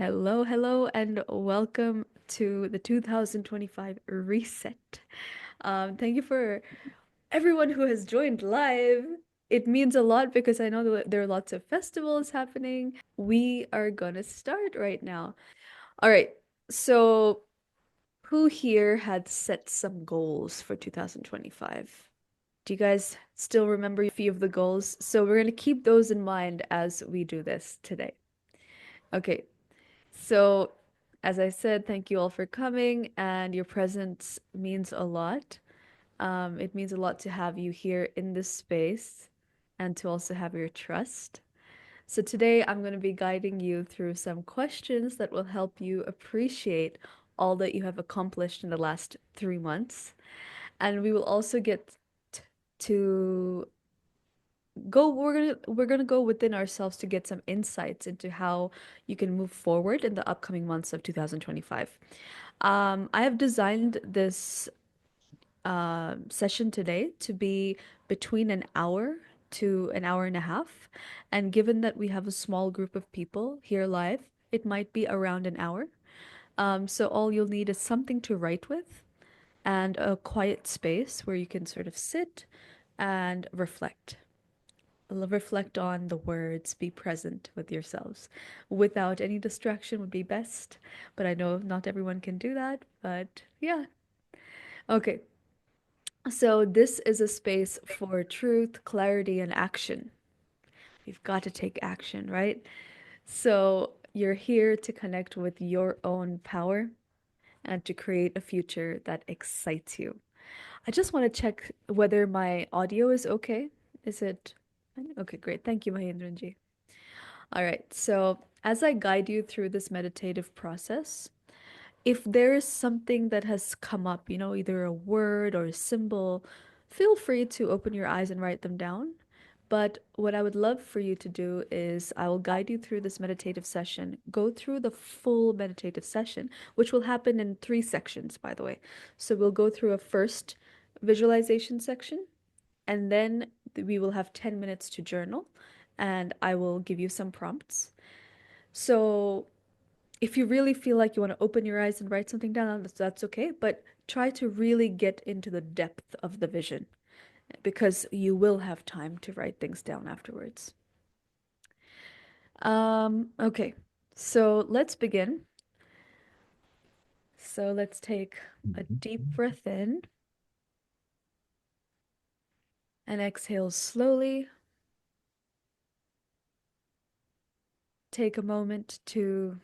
Hello, hello, and welcome to the 2025 reset. Thank you for everyone who has joined live. It means a lot because I know that there are lots of festivals happening. We are gonna start right now. All right, so who here had set some goals for 2025? Do you guys still remember a few of the goals? So we're gonna keep those in mind as we do this today. Okay, so, as I said, thank you all for coming, and your presence means a lot. It means a lot to have you here in this space and to also have your trust. So, today I'm going to be guiding you through some questions that will help you appreciate all that you have accomplished in the last 3 months. And we will also get t- to we're gonna go within ourselves to get some insights into how you can move forward in the upcoming months of 2025. I have designed this session today to be between an hour to an hour and a half, and given that we have a small group of people here live, it might be around an hour. So all you'll need is something to write with and a quiet space where you can sort of sit and reflect on the words, be present with yourselves. Without any distraction would be best, but I know not everyone can do that, but yeah. Okay, so this is a space for truth, clarity, and action. You've got to take action, right? So you're here to connect with your own power and to create a future that excites you. I just want to check whether my audio is okay. Is it? Okay, great. Thank you, Mahendranji. All right, so as I guide you through this meditative process, if there is something that has come up, either a word or a symbol, feel free to open your eyes and write them down. But what I would love for you to do is I will guide you through this meditative session. Go through the full meditative session, which will happen in 3 sections, by the way. So we'll go through a first visualization section, and then we will have 10 minutes to journal, and I will give you some prompts. So if you really feel like you want to open your eyes and write something down, that's okay, but try to really get into the depth of the vision because you will have time to write things down afterwards. Okay, so let's begin. So let's take a deep breath in and exhale slowly. Take a moment to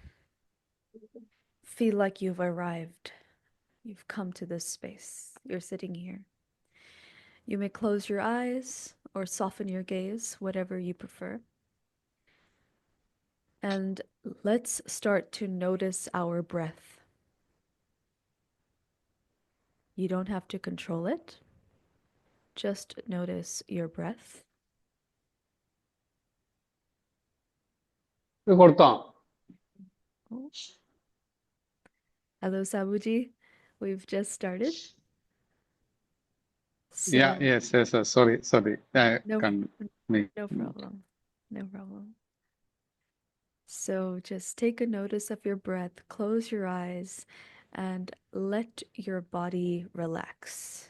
feel like you've arrived. You've come to this space. You're sitting here. You may close your eyes or soften your gaze, whatever you prefer. And let's start to notice our breath. You don't have to control it. Just notice your breath. ഇത് കൊടുത്തോ? Oh, hello, Sabuji. We've just started. Yeah, So, yes, yes, yes. Sorry. I no, can make no note. problem. No problem. So, just take a notice of your breath, close your eyes, and let your body relax.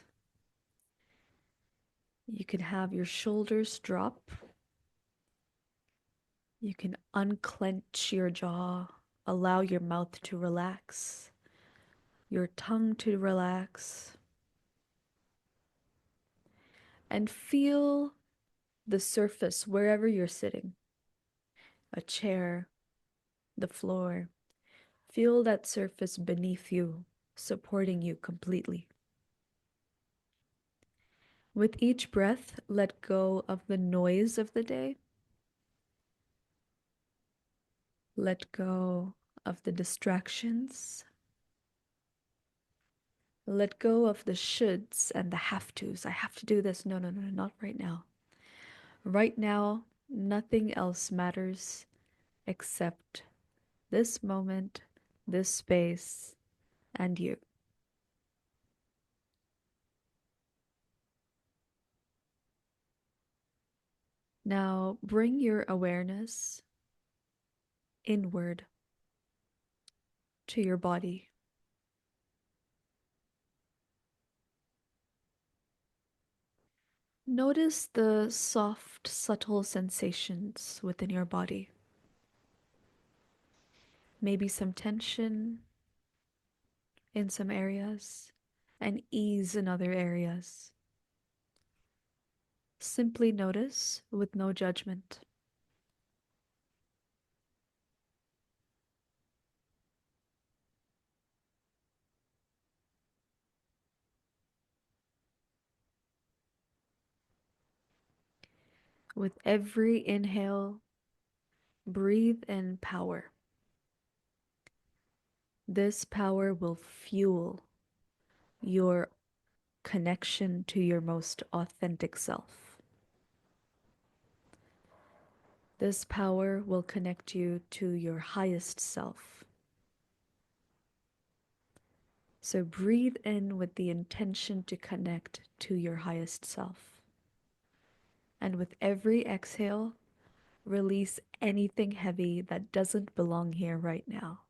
You can have your shoulders drop. You can unclench your jaw, allow your mouth to relax, your tongue to relax, and feel the surface wherever you're sitting, a chair, the floor. Feel that surface beneath you, supporting you completely. With each breath, let go of the noise of the day. Let go of the distractions. Let go of the shoulds and the have tos. I have to do this. No, no, no, not right now. Right now, nothing else matters except this moment, this space, and you. Now bring your awareness inward. to your body. Notice the soft, subtle sensations within your body. Maybe some tension in some areas and ease in other areas. Simply notice with no judgment. With every inhale, breathe in power. This power will fuel your connection to your most authentic self. This power will connect you to your highest self. So breathe in with the intention to connect to your highest self. And with every exhale, release anything heavy that doesn't belong here right now.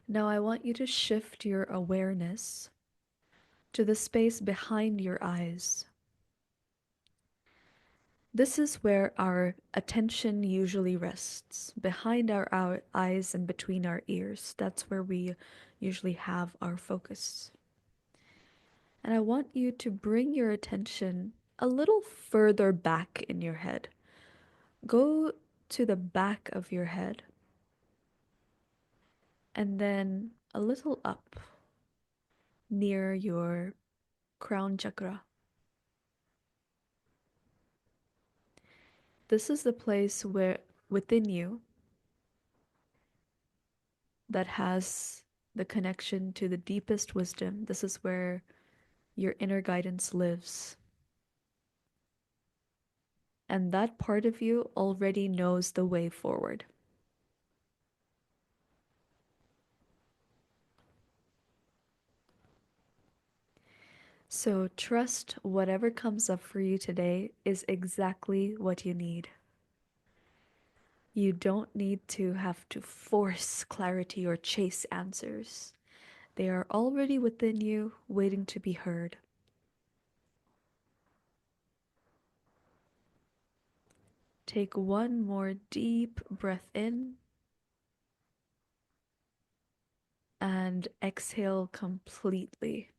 Now I want you to shift your awareness to the space behind your eyes. This is where our attention usually rests, behind our eyes and between our ears. That's where we usually have our focus. And I want you to bring your attention a little further back in your head. Go to the back of your head and then a little up near your crown chakra. This is the place where within you that has the connection to the deepest wisdom. This is where your inner guidance lives. And that part of you already knows the way forward. So trust whatever comes up for you today is exactly what you need. You don't need to have to force clarity or chase answers. They are already within you, waiting to be heard. Take one more deep breath in and exhale completely.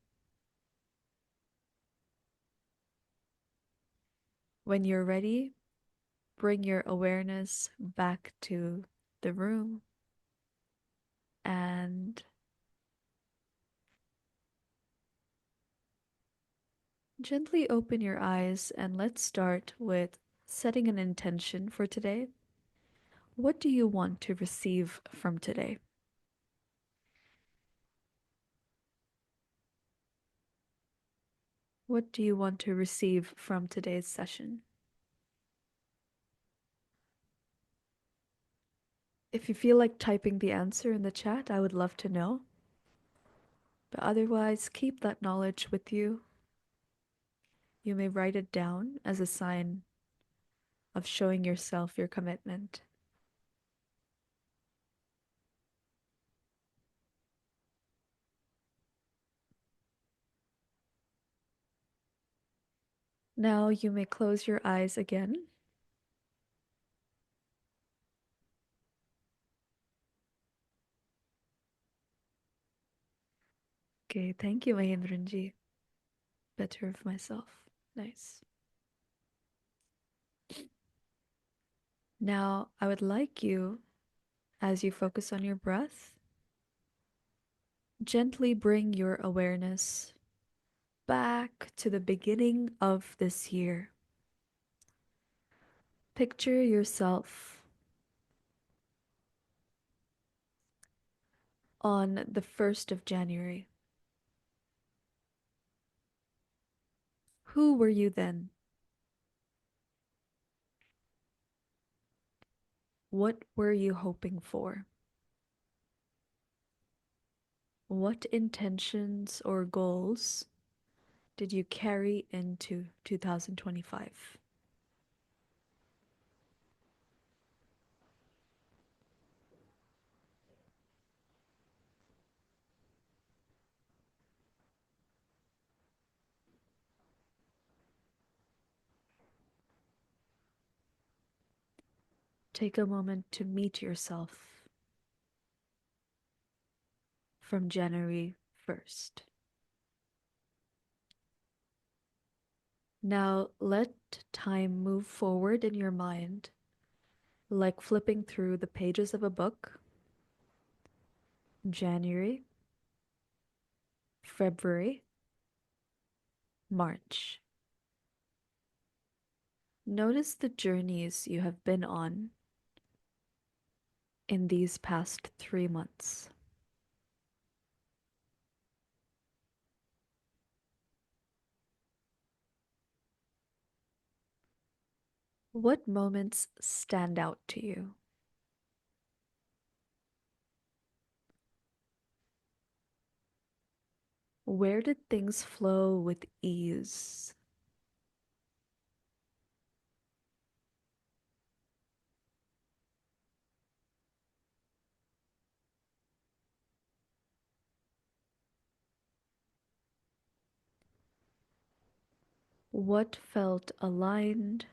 When you're ready, bring your awareness back to the room and gently open your eyes. And let's start with setting an intention for today. What do you want to receive from today? What do you want to receive from today's session? If you feel like typing the answer in the chat, I would love to know. But otherwise, keep that knowledge with you. You may write it down as a sign of showing yourself your commitment. Now you may close your eyes again. Okay, thank you, Mahendranji. Better of myself. Nice. Now, I would like you, as you focus on your breath, gently bring your awareness back to the beginning of this year. Picture yourself on the 1st of January. Who were you then? What were you hoping for? What intentions or goals did you carry into 2025? Take a moment to meet yourself from January 1st. Now let time move forward in your mind, like flipping through the pages of a book. January, February, March. Notice the journeys you have been on in these past 3 months. What moments stand out to you? Where did things flow with ease? What felt aligned,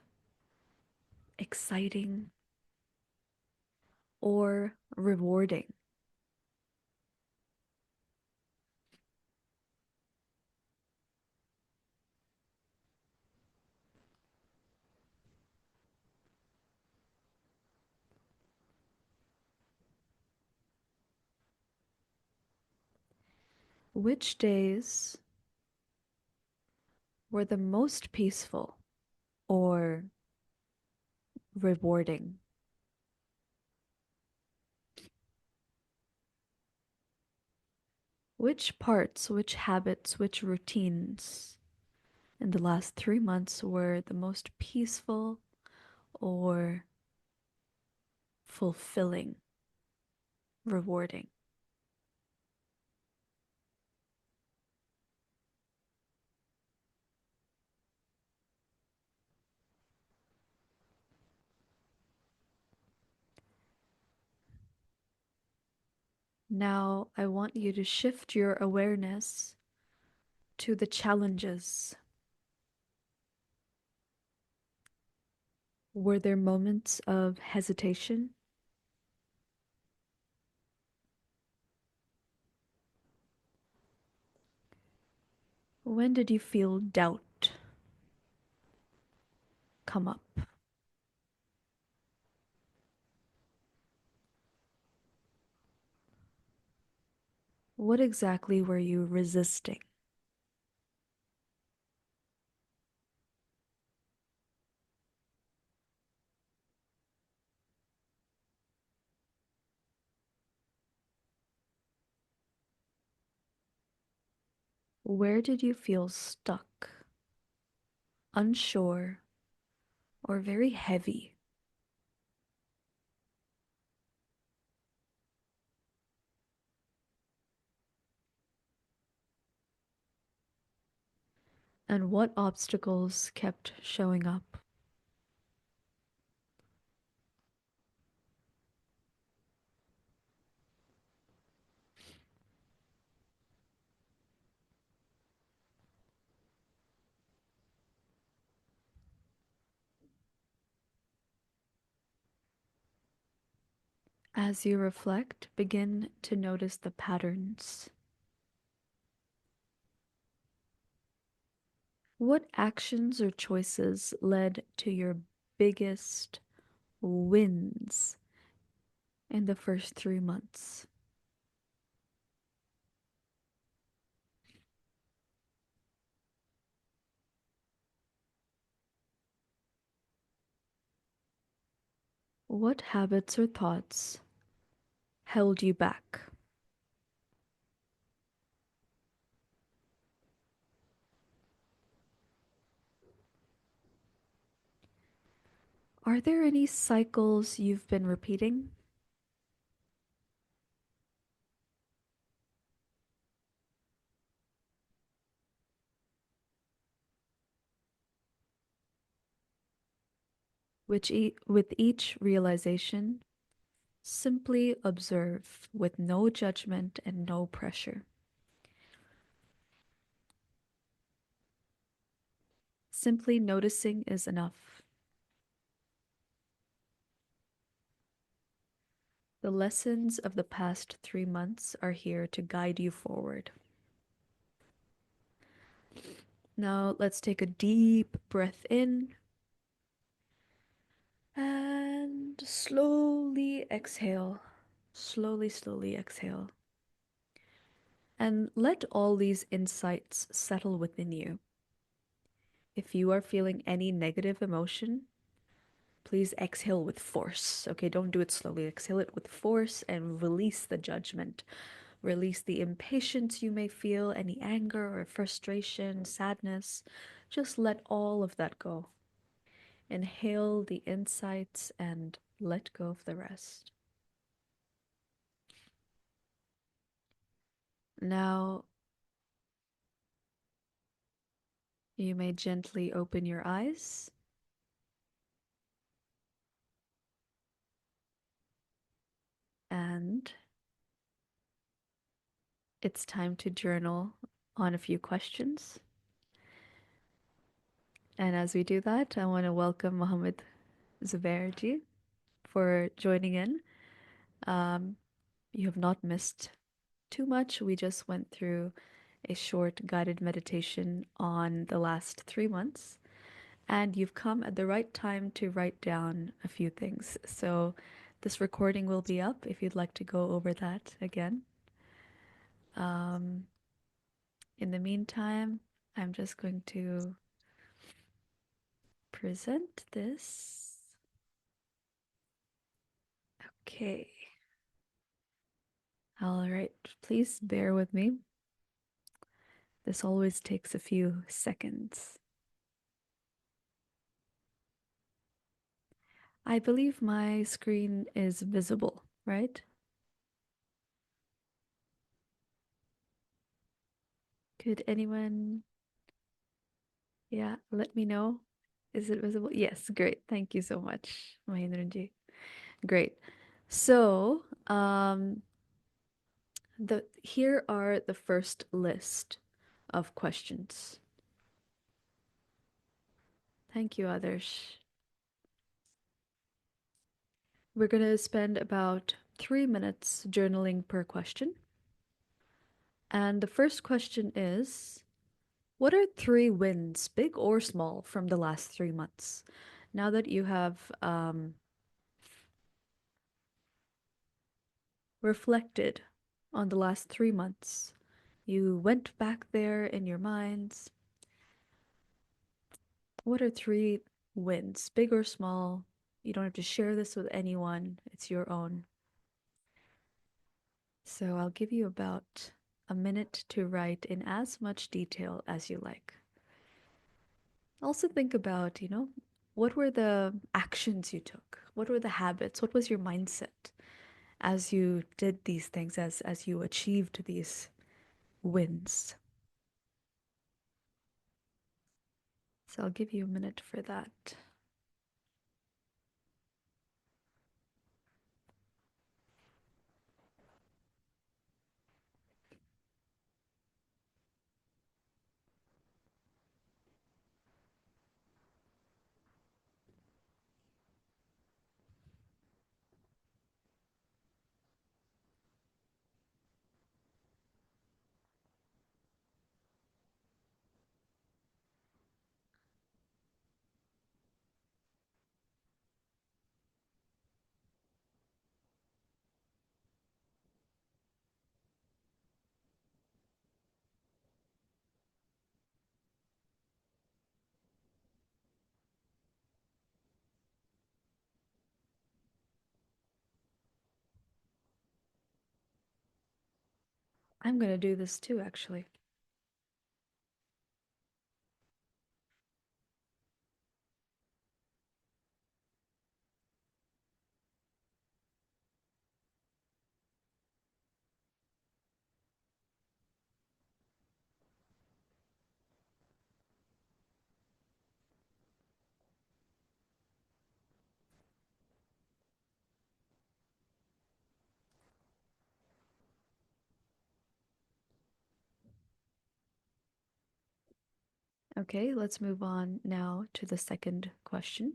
exciting, or rewarding? Which days were the most peaceful or rewarding? Which parts, which habits, which routines in the last 3 months were the most peaceful or fulfilling, rewarding? Now, I want you to shift your awareness to the challenges. Were there moments of hesitation? When did you feel doubt come up? What exactly were you resisting? Where did you feel stuck, unsure, or very heavy? And what obstacles kept showing up? As you reflect, begin to notice the patterns. What actions or choices led to your biggest wins in the first 3 months? What habits or thoughts held you back? Are there any cycles you've been repeating? With each realization, simply observe with no judgment and no pressure. Simply noticing is enough. The lessons of the past 3 months are here to guide you forward. Now let's take a deep breath in and slowly exhale. Slowly, slowly exhale. And let all these insights settle within you. If you are feeling any negative emotion, please exhale with force. Okay, don't do it slowly. Exhale it with force and release the judgment. Release the impatience you may feel, any anger or frustration, sadness. Just let all of that go. Inhale the insights and let go of the rest. Now, you may gently open your eyes and it's time to journal on a few questions. And as we do that, I want to welcome Mohammed Zubairji for joining in. Um, you have not missed too much. We just went through a short guided meditation on the last 3 months, and you've come at the right time to write down a few things. So, this recording will be up if you'd like to go over that again. Um, in the meantime, I'm just going to present this. Okay. All right. Please bear with me. This always takes a few seconds. I believe my screen is visible, right? Could anyone, yeah, let me know? Is it visible? Yes, great. Thank you so much, Mahindranji. Great. So, the here are the first list of questions. Thank you, Adarsh. We're going to spend about 3 minutes journaling per question. And the first question is, what are 3 wins, big or small, from the last 3 months? Now that you have reflected on the last 3 months, you went back there in your minds. What are 3 wins, big or small? You don't have to share this with anyone, it's your own. So I'll give you about a minute to write in as much detail as you like. Also think about, what were the actions you took? What were the habits? What was your mindset as you did these things, as you achieved these wins? So I'll give you a minute for that. I'm going to do this too, actually. Okay, let's move on now to the second question,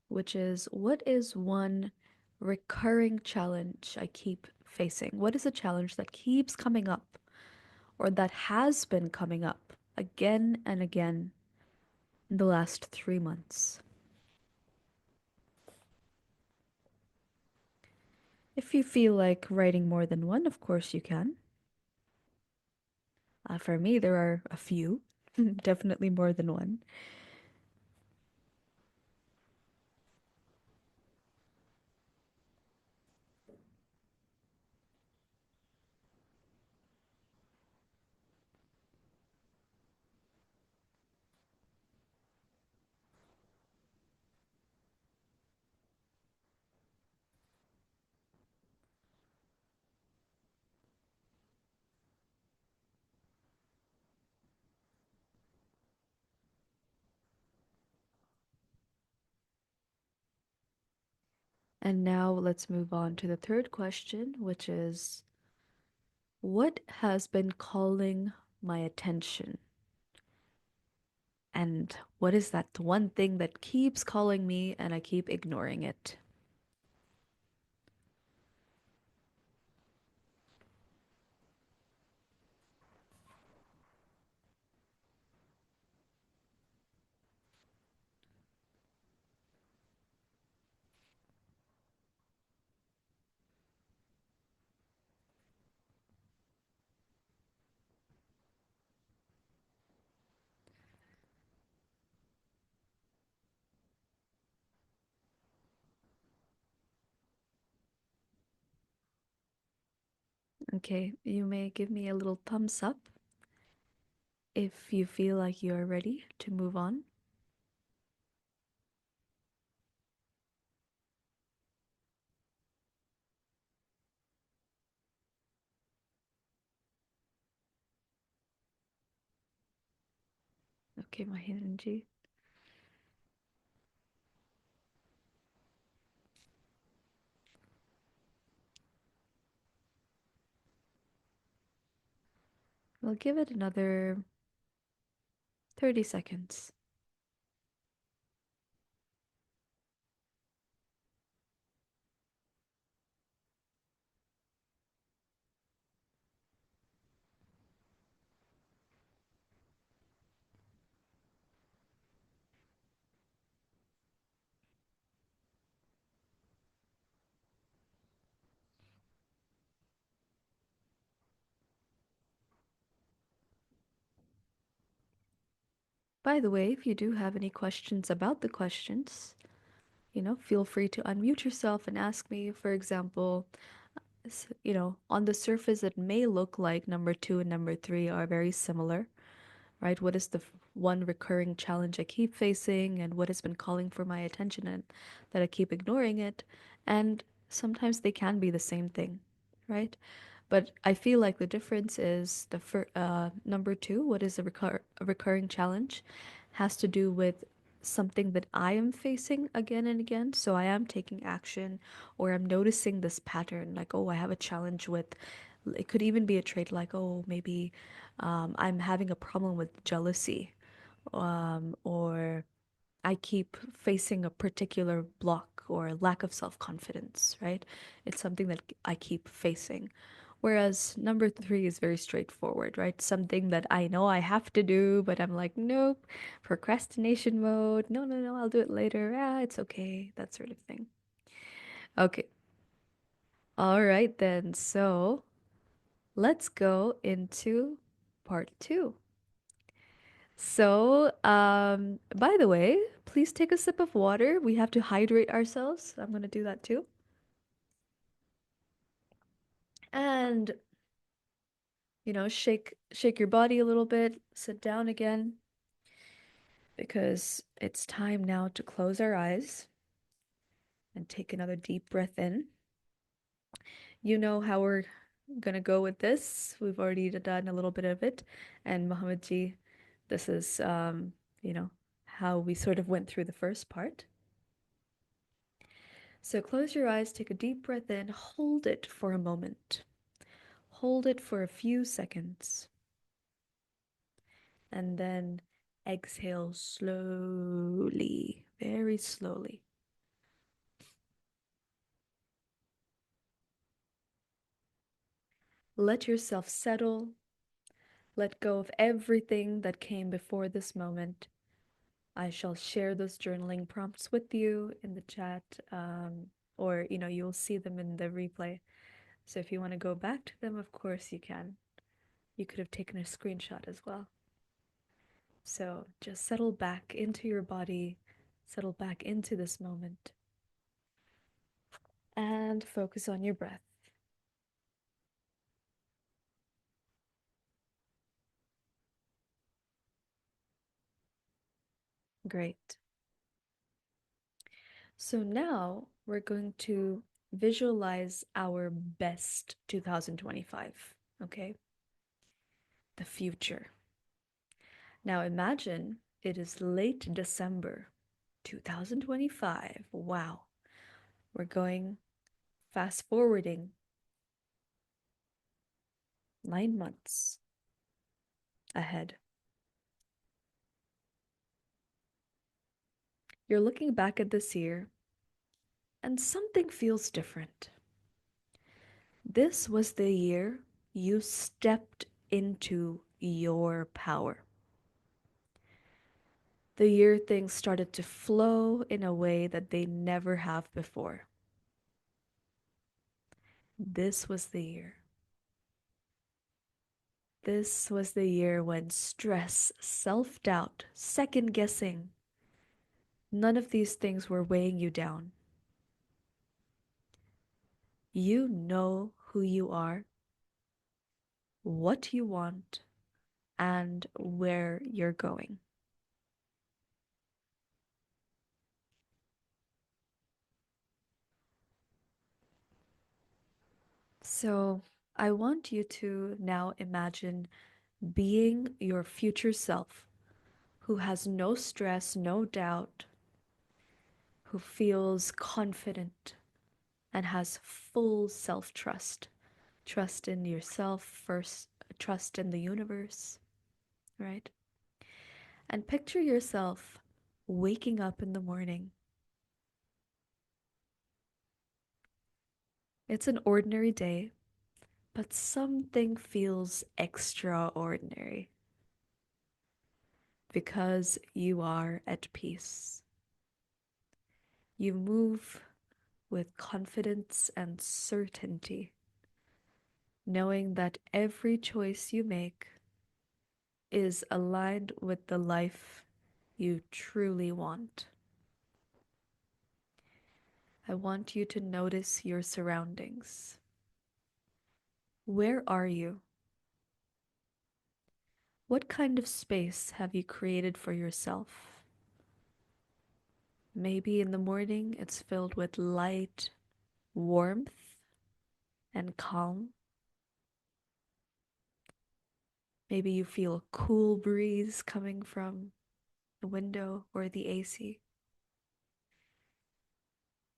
which is what is one recurring challenge I keep facing? What is a challenge that keeps coming up or that has been coming up again and again in the last 3 months? If you feel like writing more than one, of course you can. For me, there are a few, definitely more than one. And now let's move on to the third question, which is what has been calling my attention? And what is that one thing that keeps calling me and I keep ignoring it? Okay, you may give me a little thumbs up if you feel like you are ready to move on. Okay, my energy. We'll give it another 30 seconds. By the way, if you do have any questions about the questions, feel free to unmute yourself and ask me. For example, on the surface, it may look like number two and number three are very similar, right? What is the one recurring challenge I keep facing and what has been calling for my attention and that I keep ignoring it? And sometimes they can be the same thing, right? But I feel like the difference is number two, what is a recurring challenge, has to do with something that I am facing again and again. So I am taking action or I'm noticing this pattern, like, oh, I have a challenge with, it could even be a trait like, oh, maybe I'm having a problem with jealousy, or I keep facing a particular block or lack of self-confidence, right? It's something that I keep facing. Whereas number three is very straightforward, right? Something that I know I have to do, but I'm like, nope, procrastination mode. No, no, no, I'll do it later. Ah, it's okay. That sort of thing. Okay. All right, then. So let's go into part two. So, by the way, please take a sip of water. We have to hydrate ourselves. I'm gonna do that too. And, shake your body a little bit, sit down again, because it's time now to close our eyes and take another deep breath in. You know how we're gonna go with this. We've already done a little bit of it. And Muhammad ji, this is you know, how we sort of went through the first part. So close your eyes, take a deep breath in, hold it for a moment. Hold it for a few seconds. And then exhale slowly, very slowly. Let yourself settle. Let go of everything that came before this moment. I shall share those journaling prompts with you in the chat, or you'll see them in the replay. So if you want to go back to them, of course you can. You could have taken a screenshot as well. So just settle back into your body, settle back into this moment, and focus on your breath. Great. So now we're going to visualize our best 2025, okay? The future. Now imagine it is late December 2025. Wow. We're going fast forwarding 9 months ahead. You're looking back at this year and something feels different. This was the year you stepped into your power. The year things started to flow in a way that they never have before. This was the year. This was the year when stress, self doubt, second guessing, none of these things were weighing you down. You know who you are, what you want, and where you're going. So, I want you to now imagine being your future self who has no stress, no doubt, who feels confident and has full self trust. Trust in yourself first, trust in the universe, right? And picture yourself waking up in the morning. It's an ordinary day, but something feels extraordinary because you are at peace. You move with confidence and certainty, knowing that every choice you make is aligned with the life you truly want. I want you to notice your surroundings. Where are you? What kind of space have you created for yourself? Maybe in the morning it's filled with light, warmth, and calm. Maybe you feel a cool breeze coming from the window or the AC.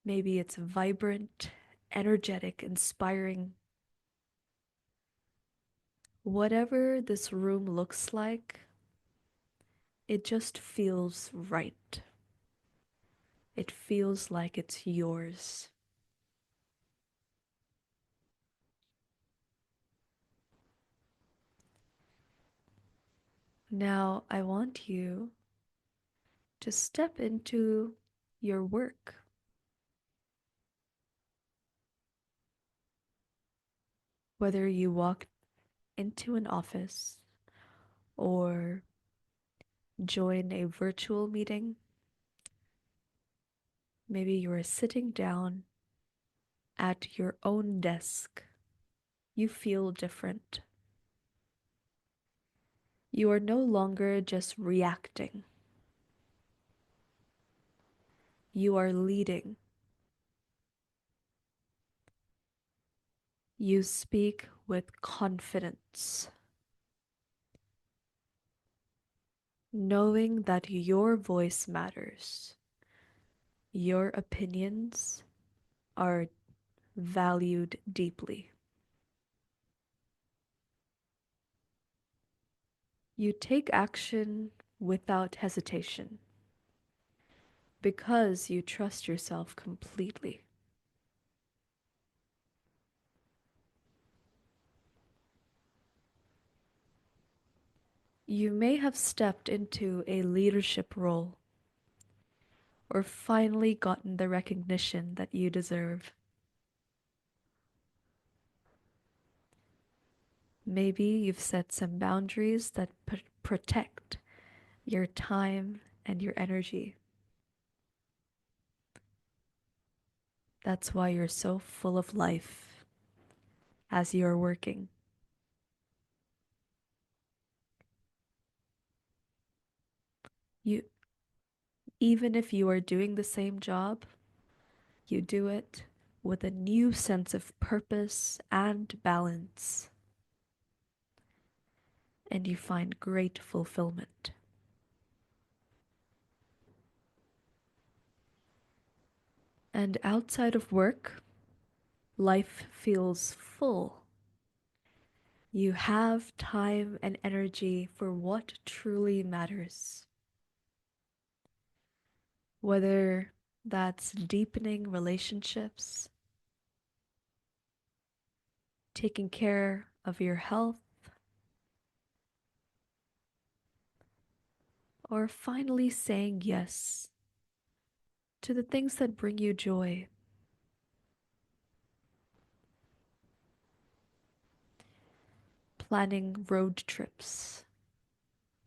Maybe it's vibrant, energetic, inspiring. Whatever this room looks like, it just feels right. It feels like it's yours. Now, I want you to step into your work, whether you walk into an office or join a virtual meeting. Maybe you are sitting down at your own desk. You feel different. You are no longer just reacting, you are leading. You speak with confidence, knowing that your voice matters. Your opinions are valued deeply. You take action without hesitation because you trust yourself completely. You may have stepped into a leadership role or finally gotten the recognition that you deserve. Maybe you've set some boundaries that protect your time and your energy. That's why you're so full of life as you're working. You even if you are doing the same job, you do it with a new sense of purpose and balance, and you find great fulfillment. And outside of work, life feels full. You have time and energy for what truly matters, whether that's deepening relationships, taking care of your health, or finally saying yes to the things that bring you joy. Planning road trips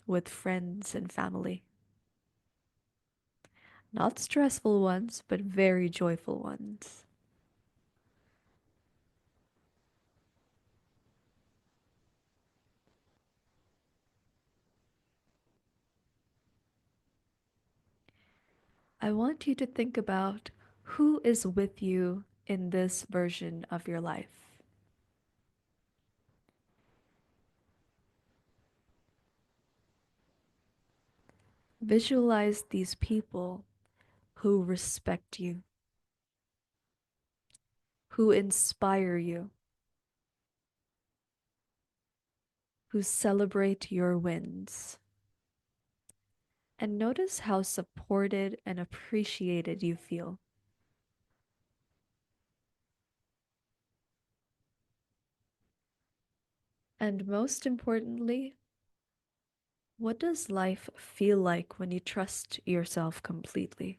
with friends and family. Not stressful ones, but very joyful ones. I want you to think about who is with you in this version of your life. Visualize these people who respect you, who inspire you, who celebrate your wins. And notice how supported and appreciated you feel. And most importantly, what does life feel like when you trust yourself completely?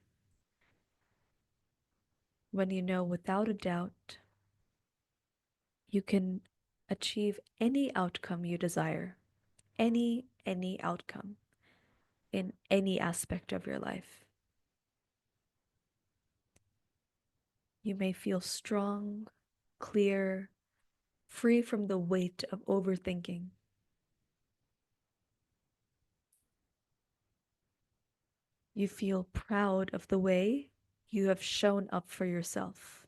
When you know without a doubt you can achieve any outcome you desire, any outcome in any aspect of your life. You may feel strong, clear, free from the weight of overthinking. You feel proud of the way you have shown up for yourself,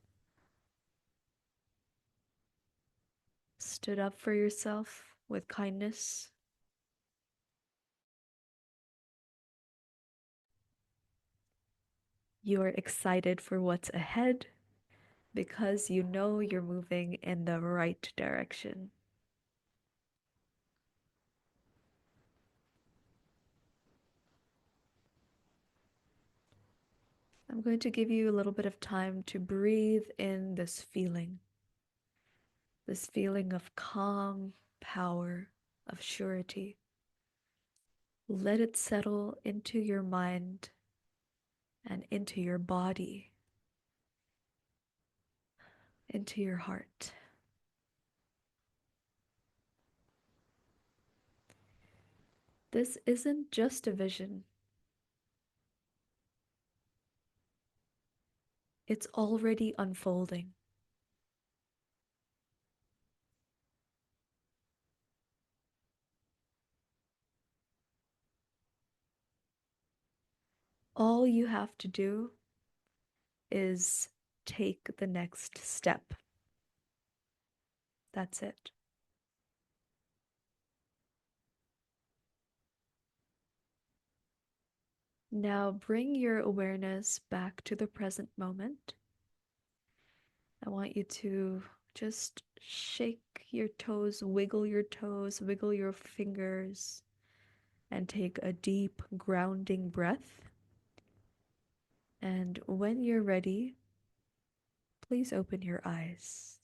stood up for yourself with kindness. You're excited for what's ahead because you know you're moving in the right direction. I'm going to give you a little bit of time to breathe in this feeling of calm, power, of surety. Let it settle into your mind and into your body, into your heart. This isn't just a vision, it's already unfolding. All you have to do is take the next step. That's it. Now bring your awareness back to the present moment. I want you to just shake your toes, wiggle your fingers, and take a deep, grounding breath. And when you're ready, please open your eyes.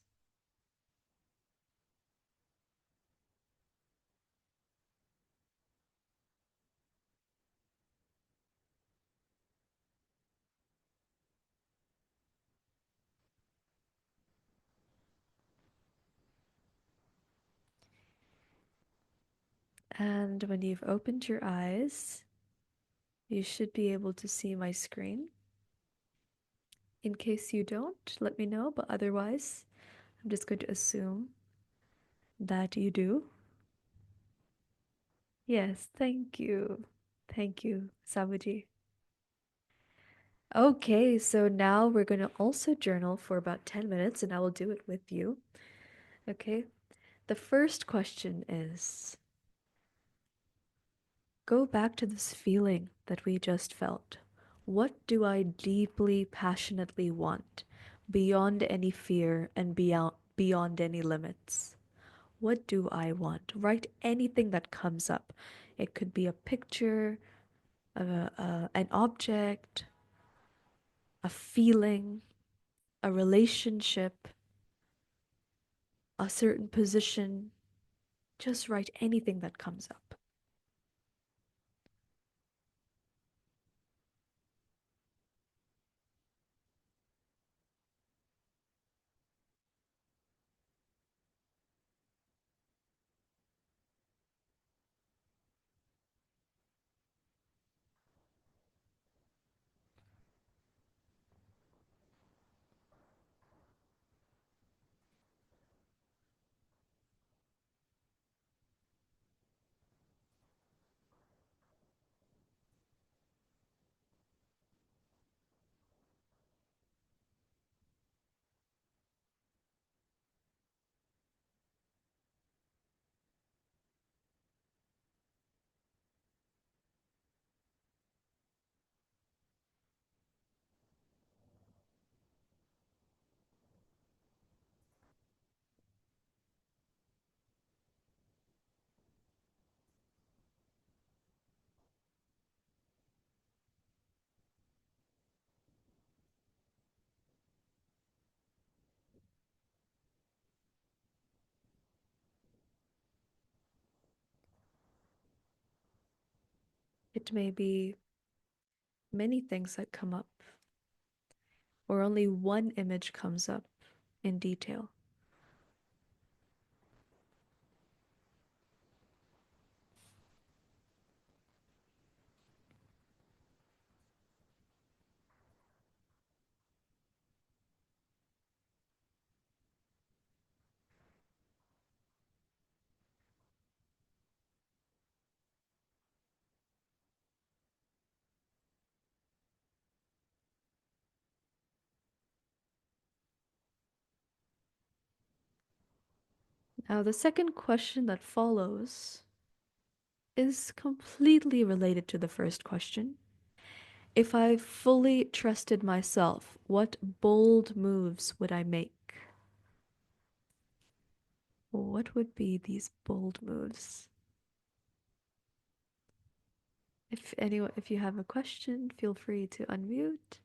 And when you've opened your eyes, you should be able to see my screen. In case you don't, let me know, but otherwise, I'm just going to assume that you do. Yes, thank you. Thank you, Sabuji. Okay, so now we're going to also journal for about 10 minutes and I will do it with you. Okay, the first question is go back to this feeling that we just felt. What do I deeply, passionately want beyond any fear and beyond any limits? What do I want? Write anything that comes up. It could be a picture, an object, a feeling, a relationship, a certain position. Just write anything that comes up. It may be many things that come up, or only one image comes up in detail. Now, the second question that follows is completely related to the first question. If I fully trusted myself, what bold moves would I make? What would be these bold moves? If you have a question, feel free to unmute.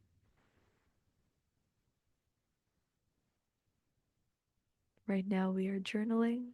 Right now we are journaling.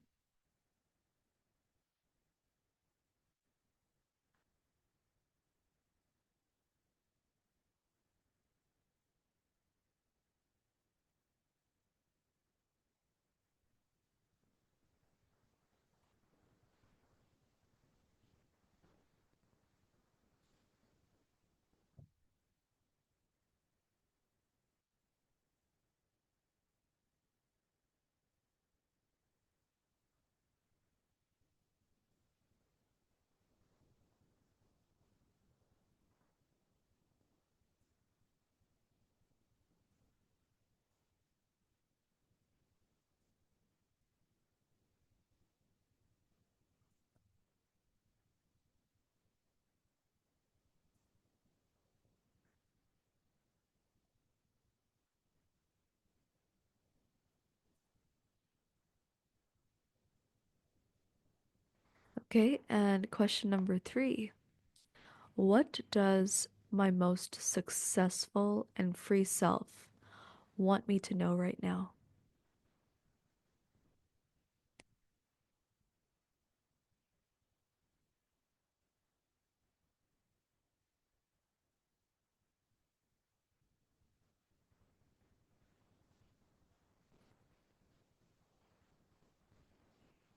Okay, and question number three. What does my most successful and free self want me to know right now?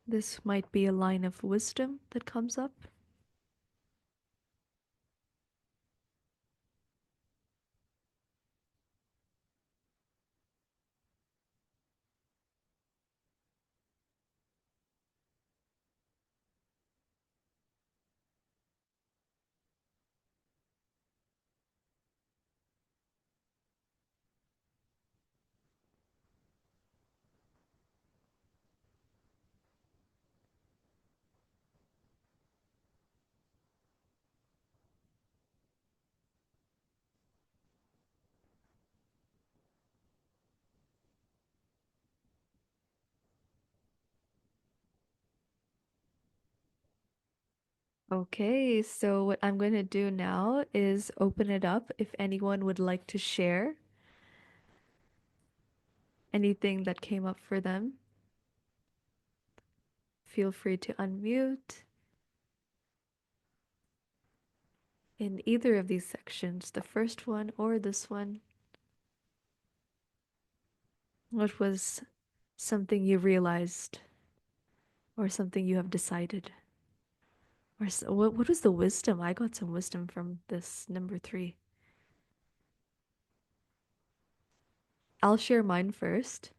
This might be a line of wisdom that comes up. Okay, so what I'm going to do now is open it up if anyone would like to share anything that came up for them. Feel free to unmute in either of these sections, the first one or this one. What was something you realized or something you have decided? Or what was the wisdom? I got some wisdom from this number three. I'll share mine first.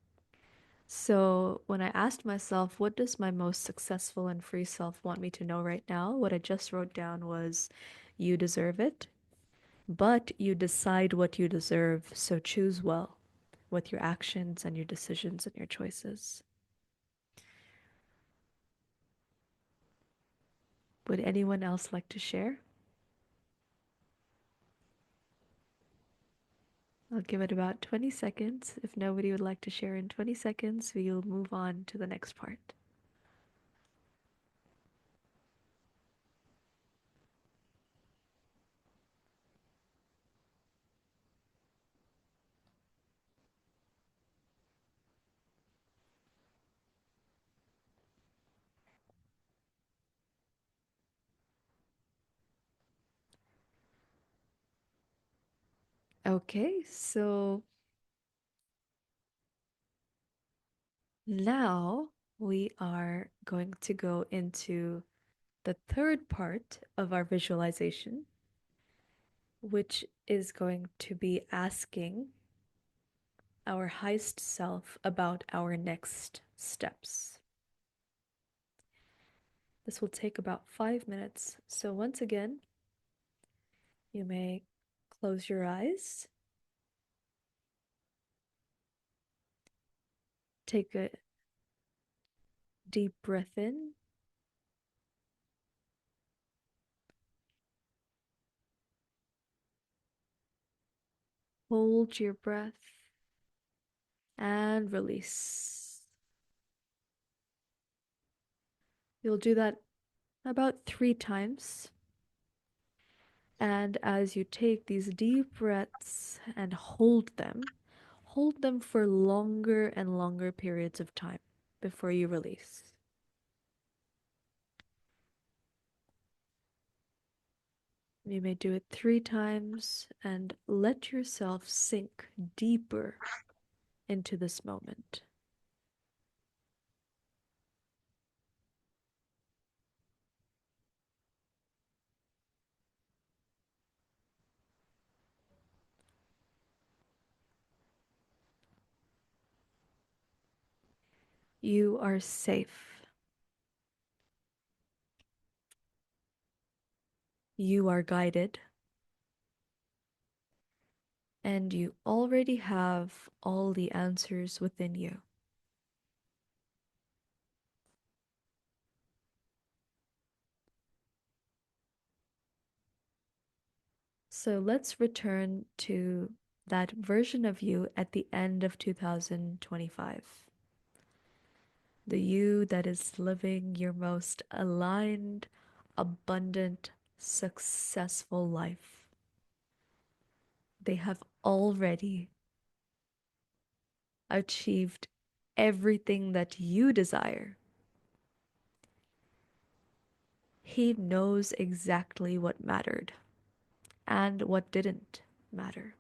So, when I asked myself, what does my most successful and free self want me to know right now? What I just wrote down was, you deserve it, but you decide what you deserve, so choose well with your actions and your decisions and your choices. Would anyone else like to share? I'll give it about 20 seconds. If nobody would like to share in 20 seconds, we'll move on to the next part. Okay, so now we are going to go into the third part of our visualization, which is going to be asking our highest self about our next steps. This will take about 5 minutes. So, once again, you may close your eyes, take a deep breath in, hold your breath, and release. You'll do that about 3 times. And as you take these deep breaths and hold them for longer and longer periods of time before you release. You may do it 3 times and let yourself sink deeper into this moment. You are safe. You are guided. And you already have all the answers within you. So let's return to that version of you at the end of 2025. The you that is living your most aligned, abundant, successful life. They have already achieved everything that you desire. He knows exactly what mattered and what didn't matter.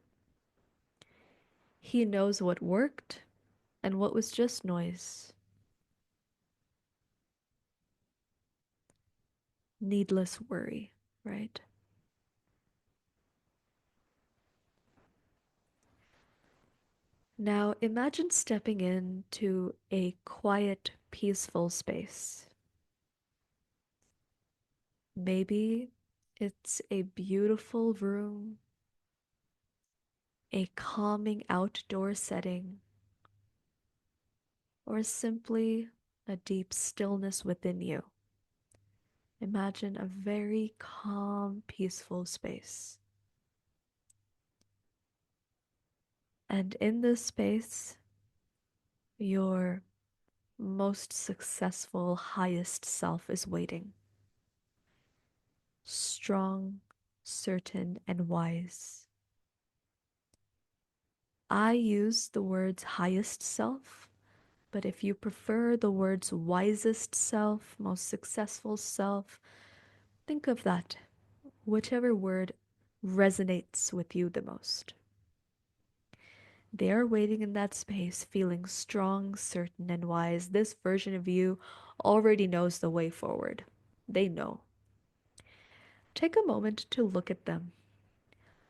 He knows what worked and what was just noise, needless worry, right? Now imagine stepping into a quiet, peaceful space. Maybe it's a beautiful room, a calming outdoor setting, or simply a deep stillness within you. Imagine a very calm, peaceful space. And in this space, your most successful, highest self is waiting. Strong, certain, and wise. I use the words highest self, but if you prefer the words wisest self, most successful self, think of that, whichever word resonates with you the most. They are waiting in that space, feeling strong, certain, and wise. This version of you already knows the way forward. They know. Take a moment to look at them.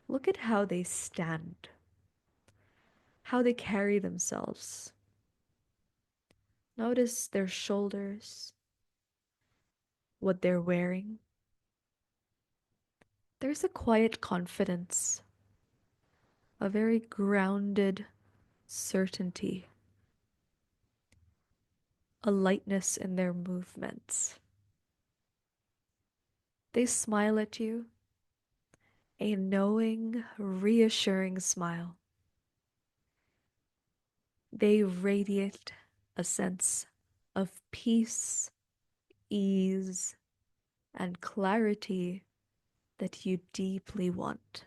Look at how they stand, how they carry themselves. Notice their shoulders, what they're wearing. There's a quiet confidence, a very grounded certainty, a lightness in their movements. They smile at you, a knowing, reassuring smile. They radiate a sense of peace, ease, and clarity that you deeply want.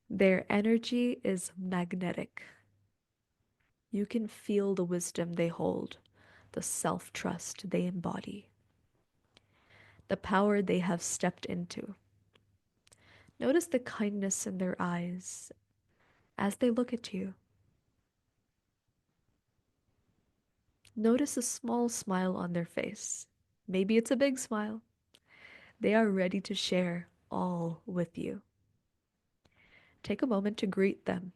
Their energy is magnetic. You can feel the wisdom they hold, the self trust they embody, the power they have stepped into. Notice the kindness in their eyes as they look at you. Notice a small smile on their face. Maybe it's a big smile. They are ready to share all with you. Take a moment to greet them.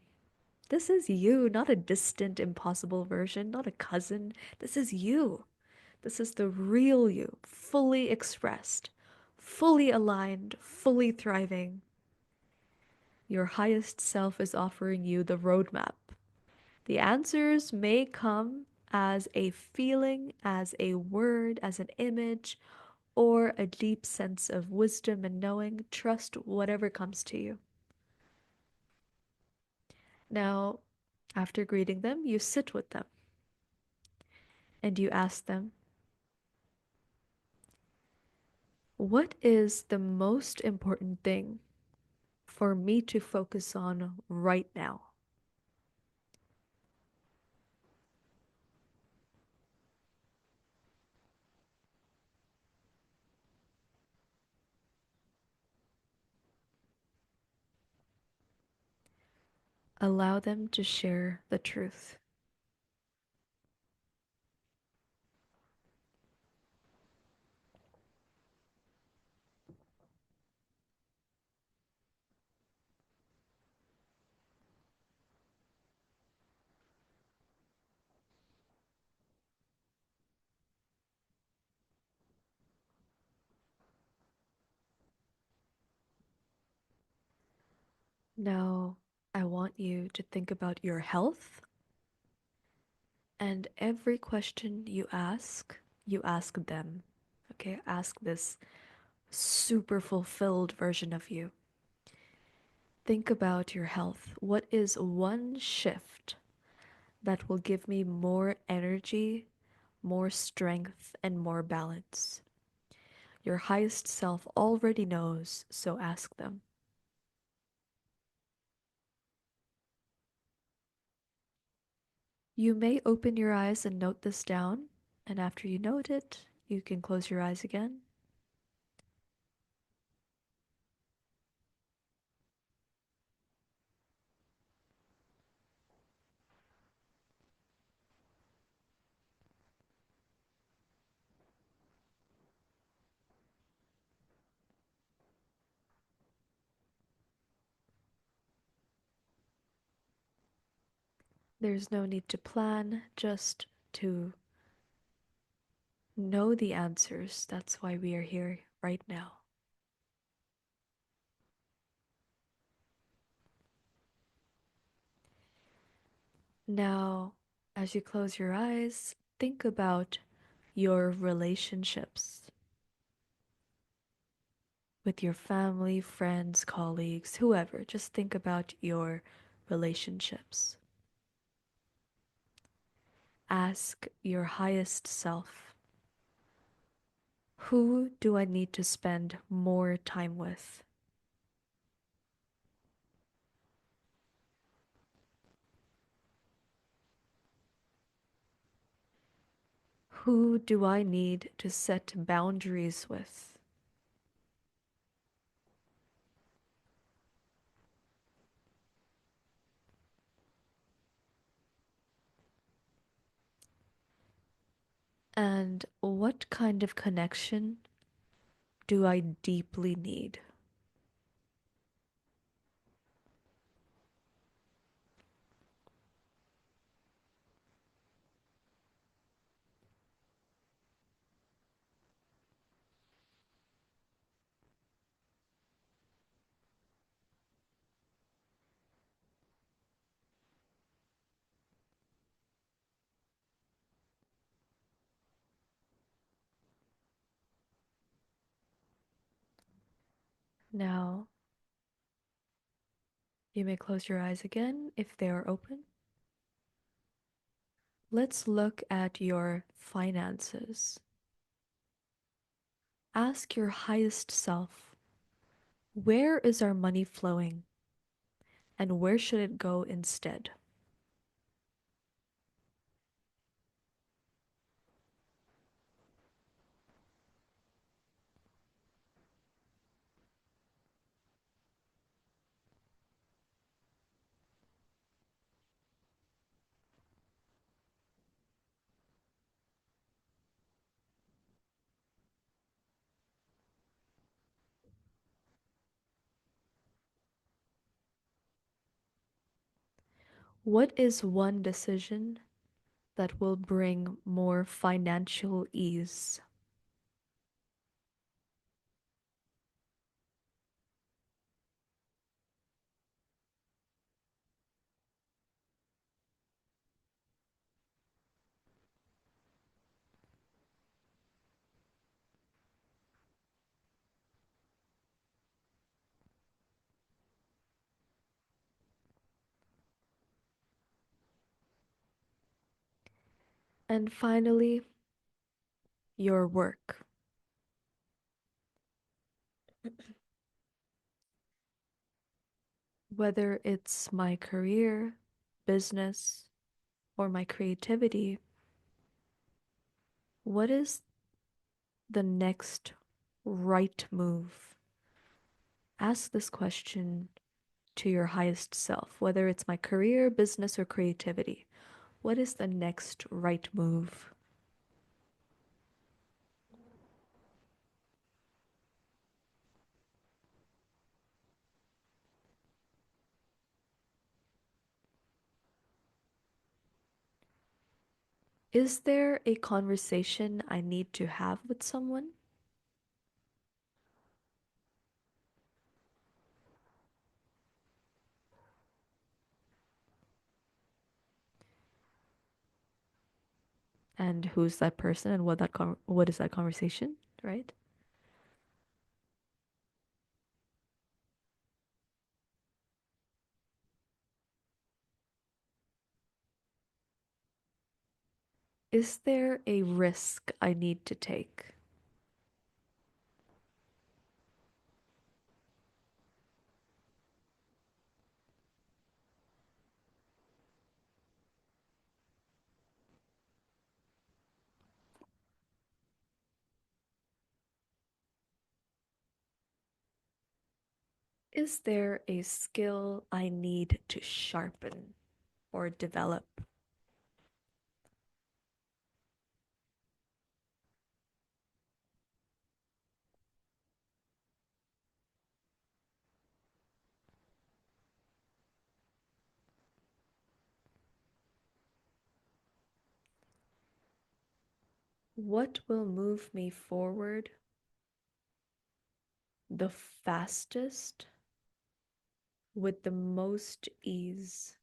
This is you, not a distant, impossible version, not a cousin. This is you. This is the real you, fully expressed, fully aligned, fully thriving. Your highest self is offering you the roadmap. The answers may come as a feeling, as a word, as an image, or a deep sense of wisdom and knowing. Trust whatever comes to you. Now, after greeting them, you sit with them and you ask them, what is the most important thing for me to focus on right now? Allow them to share the truth. Now, I want you to think about your health, and every question you ask them. Okay, ask this super fulfilled version of you. Think about your health. What is one shift that will give me more energy, more strength, and more balance? Your highest self already knows, so ask them. You may open your eyes and note this down, and after you note it, you can close your eyes again. There's no need to plan, just to know the answers. That's why we are here right now. Now, as you close your eyes, think about your relationships with your family, friends, colleagues, whoever. Just think about your relationships. Ask your highest self, who do I need to spend more time with? Who do I need to set boundaries with? And what kind of connection do I deeply need? Now, you may close your eyes again if they are open. Let's look at your finances. Ask your highest self, where is our money flowing and where should it go instead? What is one decision that will bring more financial ease? And finally, your work. Whether it's my career, business, or my creativity, what is the next right move? Ask this question to your highest self, whether it's my career, business, or creativity. What is the next right move? Is there a conversation I need to have with someone? And who's that person and what is that conversation, right? Is there a risk I need to take? Is there a skill I need to sharpen or develop? What will move me forward the fastest with the most ease?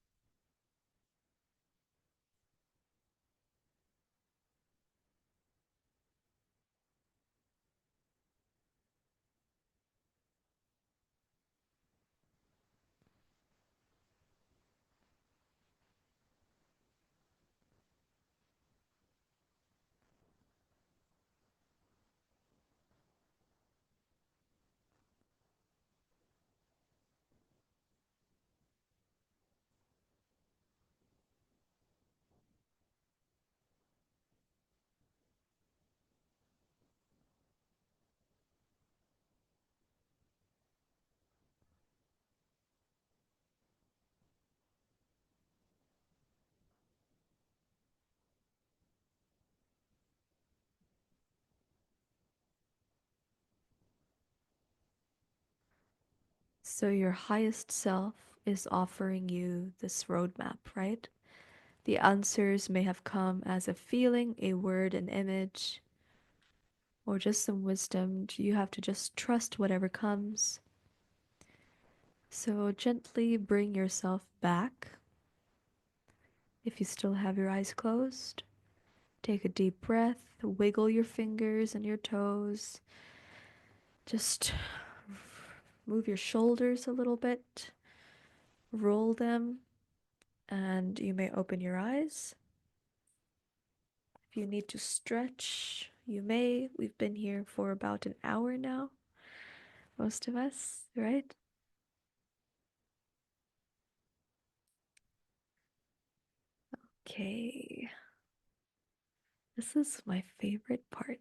So, your highest self is offering you this roadmap, right? The answers may have come as a feeling, a word, an image, or just some wisdom. You have to just trust whatever comes. So, gently bring yourself back. If you still have your eyes closed, take a deep breath, wiggle your fingers and your toes. Just move your shoulders a little bit, roll them, and you may open your eyes. If you need to stretch, you may. We've been here for about an hour now, most of us, right? Okay, this is my favorite part.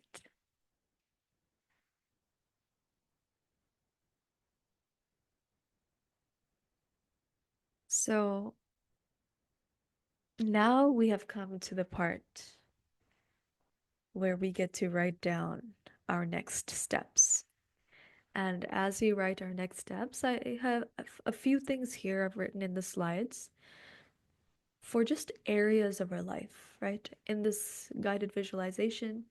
So now we have come to the part where we get to write down our next steps. And as we write our next steps, I have a few things here I've written in the slides for just areas of our life, right? In this guided visualization,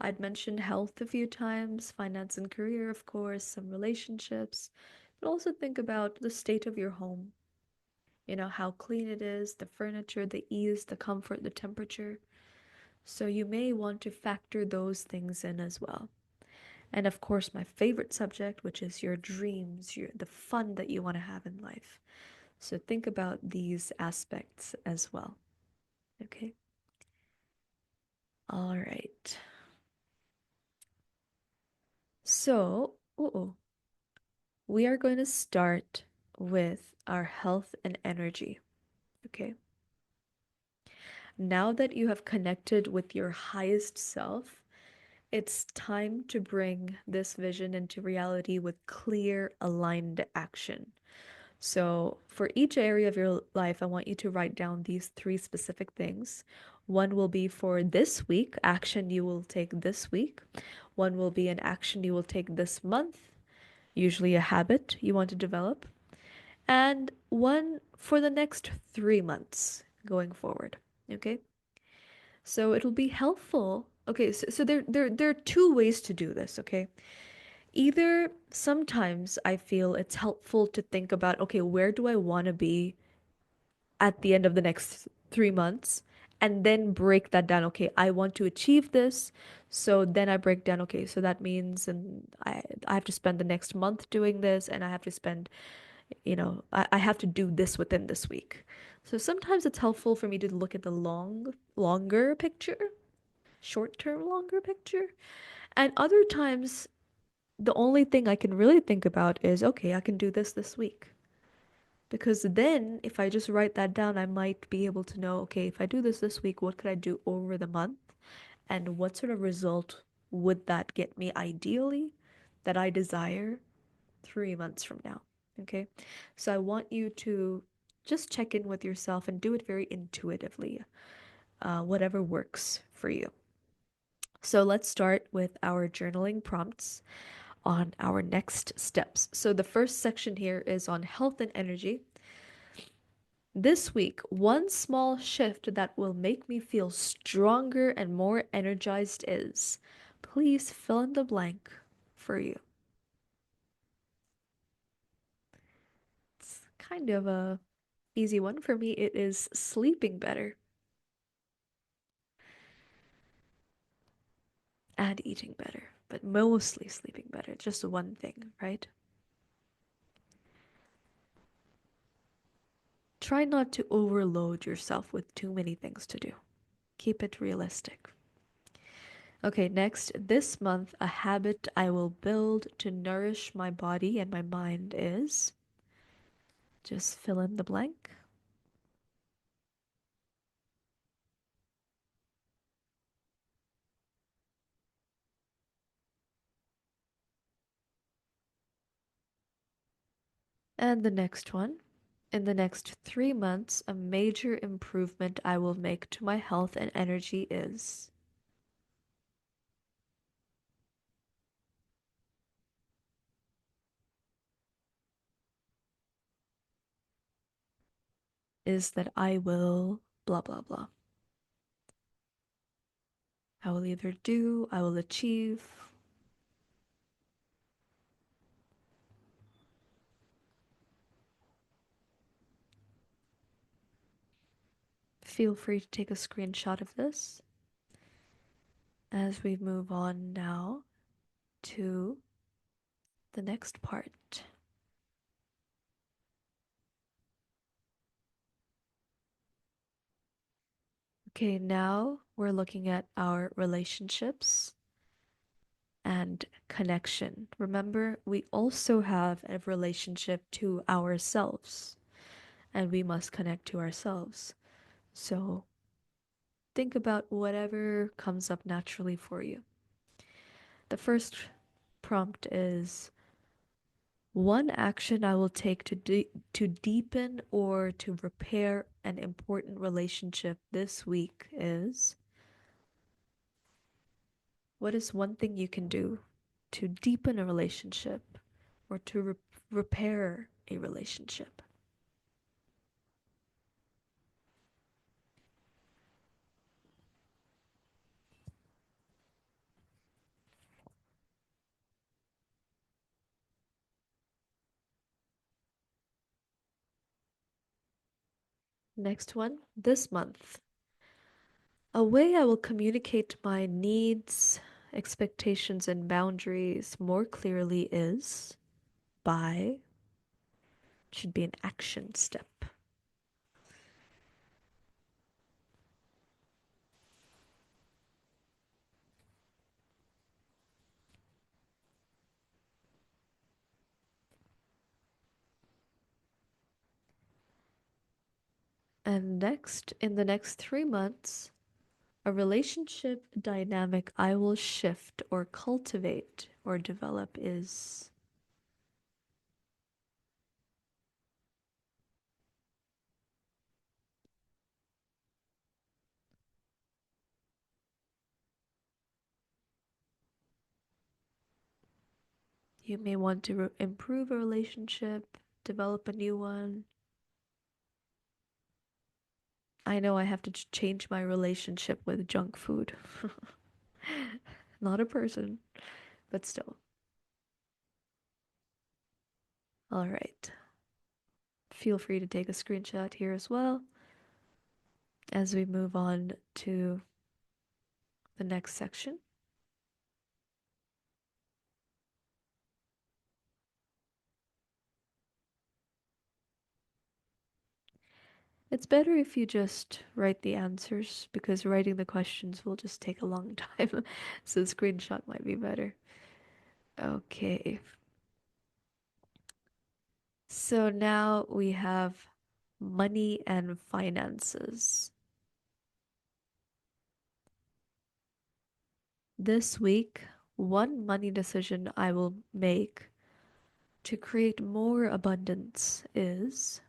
I'd mentioned health a few times, finance and career, of course, some relationships, but also think about the state of your home. You know, how clean it is, the furniture, the ease, the comfort, the temperature. So you may want to factor those things in as well. And of course, my favorite subject, which is your dreams, the fun that you want to have in life. So think about these aspects as well. Okay. All right. So, we are going to start with our health and energy. Okay. Now that you have connected with your highest self, it's time to bring this vision into reality with clear, aligned action. So, for each area of your life, I want you to write down these three specific things. One will be for this week, action you will take this week. One will be an action you will take this month, usually a habit you want to develop. And one for the next 3 months going forward. Okay? So, it'll be helpful. Okay, so there are two ways to do this, okay? Either sometimes I feel it's helpful to think about, okay, where do I want to be at the end of the next 3 months? And then break that down. Okay, I want to achieve this. So then I break down, okay, so that means and I have to spend the next month doing this, and I have to spend, I have to do this within this week. So sometimes it's helpful for me to look at the longer picture, short term, longer picture. And other times, the only thing I can really think about is, okay, I can do this week. Because then, if I just write that down, I might be able to know, okay, if I do this week, what could I do over the month? And what sort of result would that get me ideally that I desire 3 months from now? Okay. So I want you to just check in with yourself and do it very intuitively, whatever works for you. So let's start with our journaling prompts on our next steps. So the first section here is on health and energy. This week, one small shift that will make me feel stronger and more energized is, please fill in the blank for you. It's kind of a easy one for me. It is sleeping better and eating better, but mostly sleeping better. Just one thing, right? Try not to overload yourself with too many things to do. Keep it realistic. Okay, next, this month, a habit I will build to nourish my body and my mind is, just fill in the blank. And the next one, in the next 3 months, a major improvement I will make to my health and energy is that I will blah blah blah. I will either do, I will achieve. Feel free to take a screenshot of this as we move on now to the next part. Okay, now we're looking at our relationships and connection. Remember, we also have a relationship to ourselves, and we must connect to ourselves. So think about whatever comes up naturally for you. The first prompt is, one action I will take to deepen or to repair an important relationship this week is, what is one thing you can do to deepen a relationship or to repair a relationship? Next one, this month. A way I will communicate my needs, expectations, and boundaries more clearly is by, should be an action step. And next, in the next 3 months, a relationship dynamic I will shift or cultivate or develop is, you may want to improve a relationship, develop a new one. I know I have to change my relationship with junk food. Not a person, but still. All right. Feel free to take a screenshot here as well as we move on to the next section. It's better if you just write the answers because writing the questions will just take a long time. So screenshot might be better. Okay. So now we have money and finances. This week, one money decision I will make to create more abundance is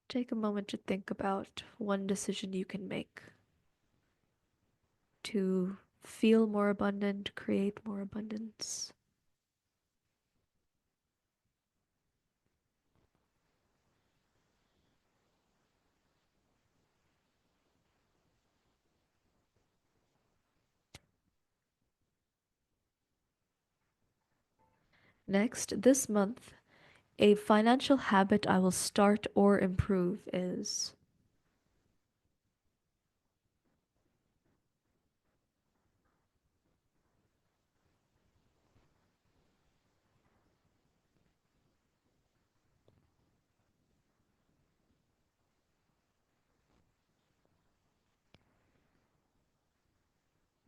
take a moment to think about one decision you can make to feel more abundant, create more abundance. Next, this month, a financial habit I will start or improve is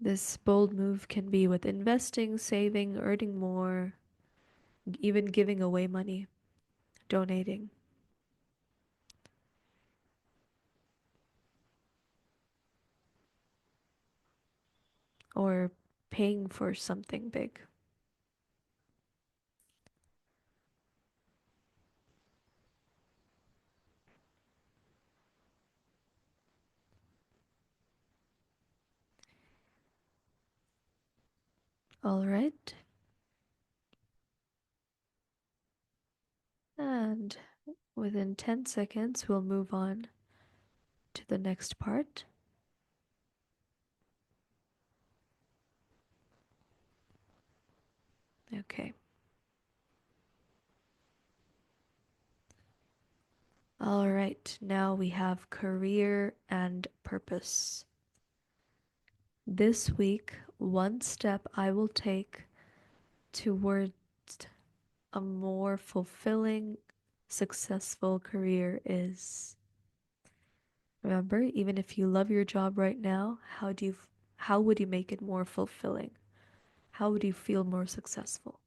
this bold move can be with investing, saving, earning more, even giving away money, donating, or paying for something big. All right. And within 10 seconds, we'll move on to the next part. Okay. All right. Now we have career and purpose. This week, one step I will take towards a more fulfilling, successful career is remember, even if you love your job right now, how would you make it more fulfilling? How would you feel more successful?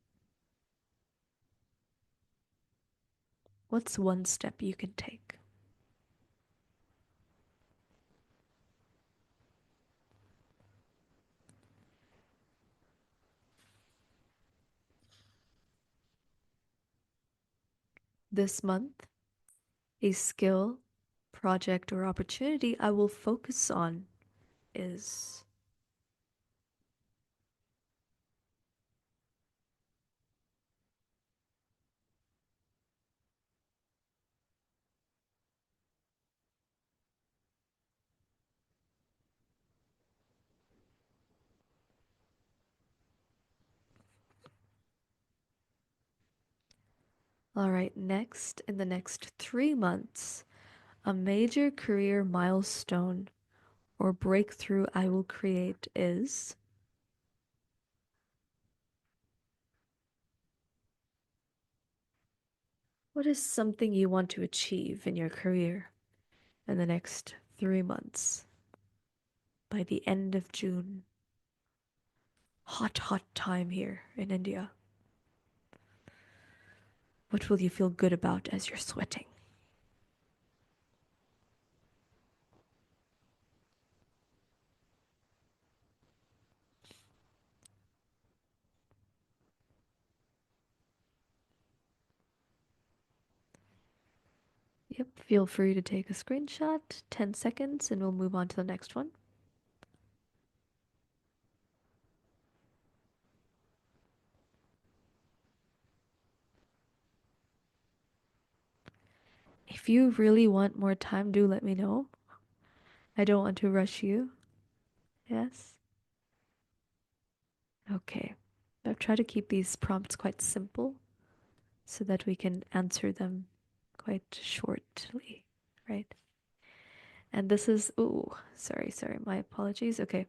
What's one step you can take? This month, a skill, project, or opportunity I will focus on is all right, next, in the next 3 months, a major career milestone or breakthrough I will create is what is something you want to achieve in your career in the next 3 months by the end of June? Hot, hot time here in India. What will you feel good about as you're sweating? Yep, feel free to take a screenshot, 10 seconds, and we'll move on to the next one. If you really want more time, do let me know. I don't want to rush you. Yes? Okay. I've tried to keep these prompts quite simple so that we can answer them quite shortly, right? And this is, ooh, sorry, my apologies. Okay.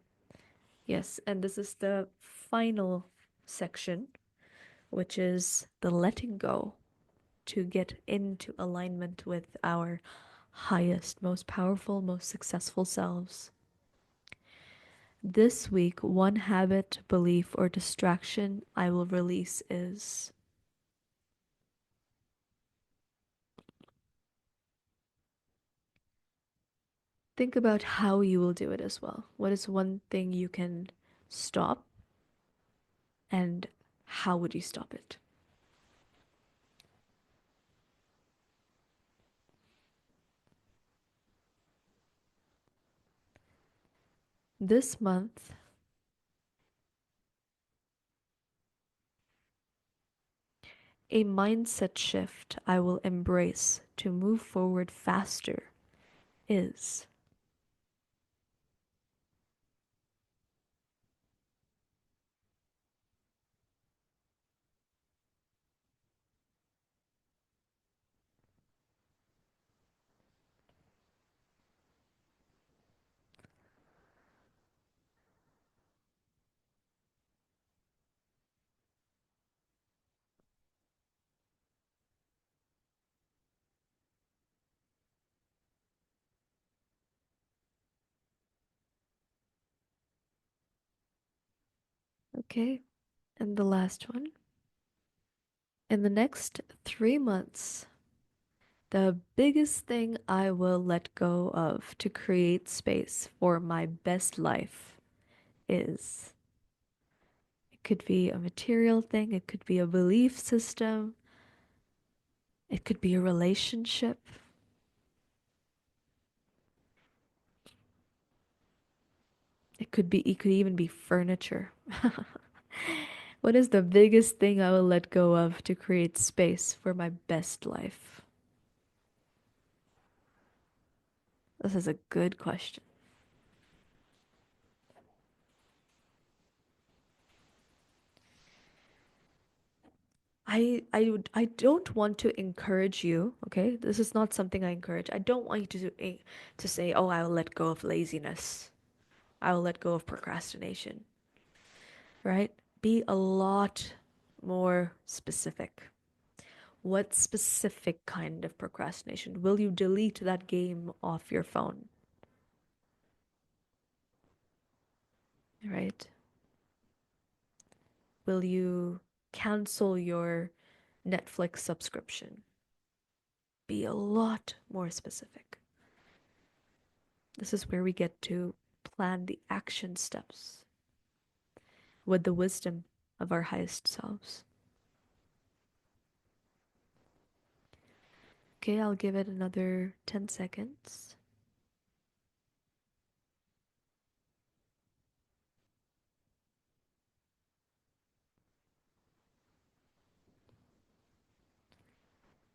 Yes, and this is the final. section, which is the letting go to get into alignment with our highest, most powerful, most successful selves. This week, one habit, belief, or distraction I will release is think about how you will do it as well. What is one thing you can stop, and how would you stop it? This month, a mindset shift I will embrace to move forward faster is okay. And the last one. In the next 3 months, the biggest thing I will let go of to create space for my best life is it could be a material thing, it could be a belief system, it could be a relationship, it could even be furniture. What is the biggest thing I will let go of to create space for my best life? This is a good question. I don't want to encourage you, okay? This is not something I encourage. I don't want you to say, "Oh, I will let go of laziness. I will let go of procrastination." Right? Be a lot more specific. What specific kind of procrastination? Will you delete that game off your phone? Right? Will you cancel your Netflix subscription? Be a lot more specific. This is where we get to plan the action steps with the wisdom of our highest selves. Okay, I'll give it another 10 seconds.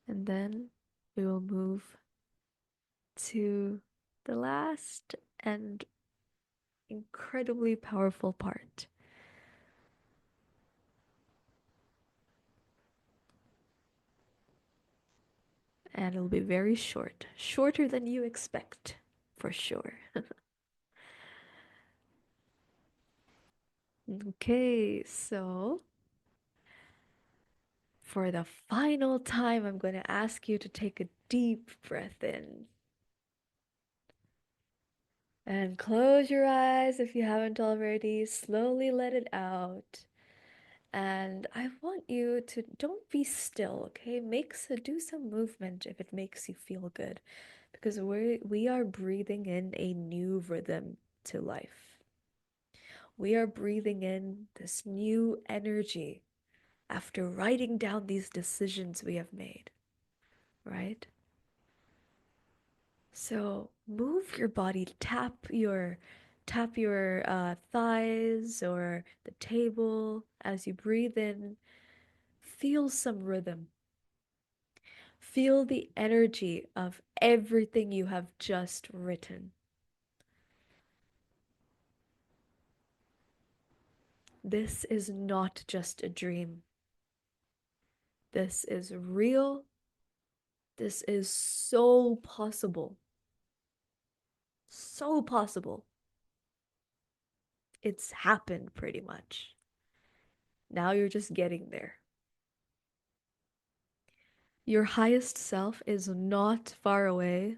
And then we will move to the last and incredibly powerful part. And it'll be very short, shorter than you expect, for sure. Okay, so for the final time, I'm going to ask you to take a deep breath in and close your eyes if you haven't already. Slowly let it out. And I want you to don't be still, okay? Do some movement if it makes you feel good, because we are breathing in a new rhythm to life. We are breathing in this new energy after writing down these decisions we have made, right? So move your body, tap your thighs or the table as you breathe in. Feel some rhythm. Feel the energy of everything you have just written. This is not just a dream. This is real. This is so possible. So possible. It's happened pretty much. Now you're just getting there. Your highest self is not far away.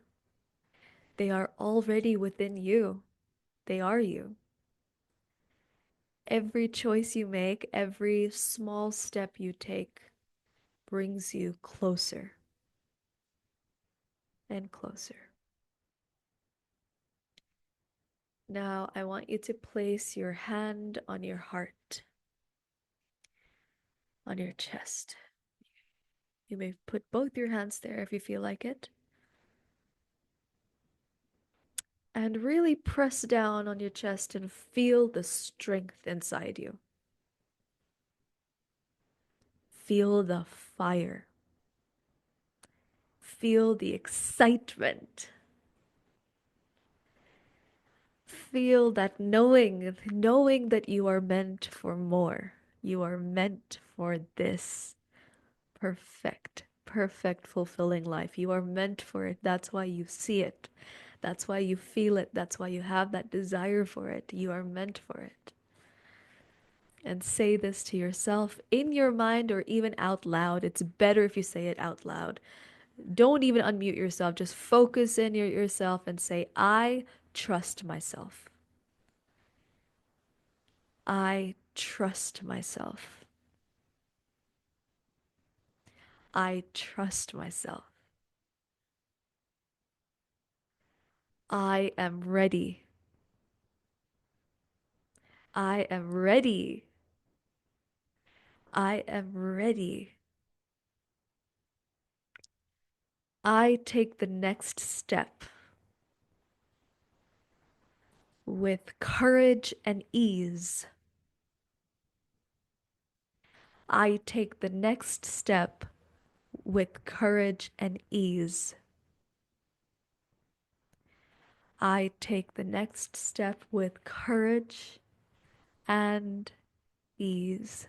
They are already within you. They are you. Every choice you make, every small step you take brings you closer and closer. Now, I want you to place your hand on your heart, on your chest. You may put both your hands there if you feel like it. And really press down on your chest and feel the strength inside you. Feel the fire. Feel the excitement. Feel that knowing that you are meant for more. You are meant for this perfect, fulfilling life. You are meant for it. That's why you see it. That's why you feel it. That's why you have that desire for it. You are meant for it. And say this to yourself in your mind or even out loud. It's better if you say it out loud. Don't even unmute yourself. Just focus in yourself and say, I trust myself. I trust myself. I trust myself. I am ready. I am ready. I am ready. I take the next step with courage and ease. I take the next step with courage and ease. I take the next step with courage and ease.